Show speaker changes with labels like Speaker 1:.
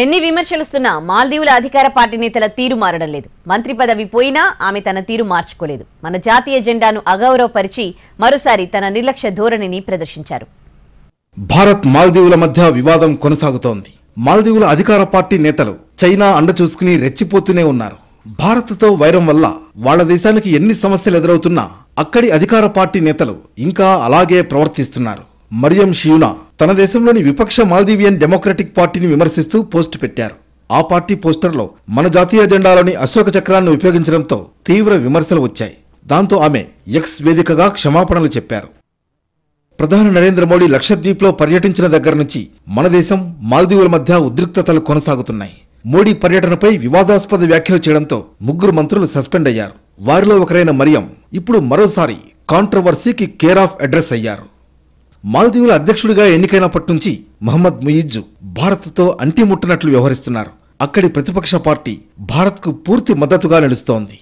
Speaker 1: ఎన్ని విమర్శలుస్తున్నా మాల్దీవుల అధికార పార్టీ నేతల తీరు మారడం లేదు. మంత్రి పదవి పోయినా ఆమె తన తీరు మార్చుకోలేదు. మన జాతీయ జెండాను అగౌరవపరిచి మరోసారి తన నిర్లక్ష్య ధోరణిని ప్రదర్శించారు.
Speaker 2: భారత్ మాల్దీవుల మధ్య వివాదం కొనసాగుతోంది. మాల్దీవుల అధికార పార్టీ నేతలు చైనా అండ చూసుకుని రెచ్చిపోతూనే ఉన్నారు. భారత్తో వైరం వల్ల వాళ్ల దేశానికి ఎన్ని సమస్యలు ఎదురవుతున్నా అక్కడి అధికార పార్టీ నేతలు ఇంకా అలాగే ప్రవర్తిస్తున్నారు. మరియం షియునా తన దేశంలోని విపక్ష మాల్దీవియన్ డెమోక్రటిక్ పార్టీని విమర్శిస్తూ పోస్ట్ పెట్టారు. ఆ పార్టీ పోస్టర్లో మన జాతీయ జెండాలోని అశోక చక్రాన్ని ఉపయోగించడంతో తీవ్ర విమర్శలు వచ్చాయి. దాంతో ఆమె ఎక్స్ వేదికగా క్షమాపణలు చెప్పారు. ప్రధాని నరేంద్ర మోడీ లక్షద్వీప్లో పర్యటించిన దగ్గర నుంచి మన దేశం మాల్దీవుల మధ్య ఉద్రిక్తతలు కొనసాగుతున్నాయి. మోడీ పర్యటనపై వివాదాస్పద వ్యాఖ్యలు చేయడంతో 3 మంత్రులు సస్పెండ్ అయ్యారు. వారిలో ఒకరైన మరియం ఇప్పుడు మరోసారి కాంట్రవర్సీకి కేర్ ఆఫ్ అడ్రస్ అయ్యారు. మాల్దీవుల అధ్యక్షుడిగా ఎన్నికైనప్పటి నుంచి మహమ్మద్ ముయిజ్జు భారత్తో అంటిముట్టనట్లు వ్యవహరిస్తున్నారు. అక్కడి ప్రతిపక్ష పార్టీ భారత్కు పూర్తి మద్దతుగా నిలుస్తోంది.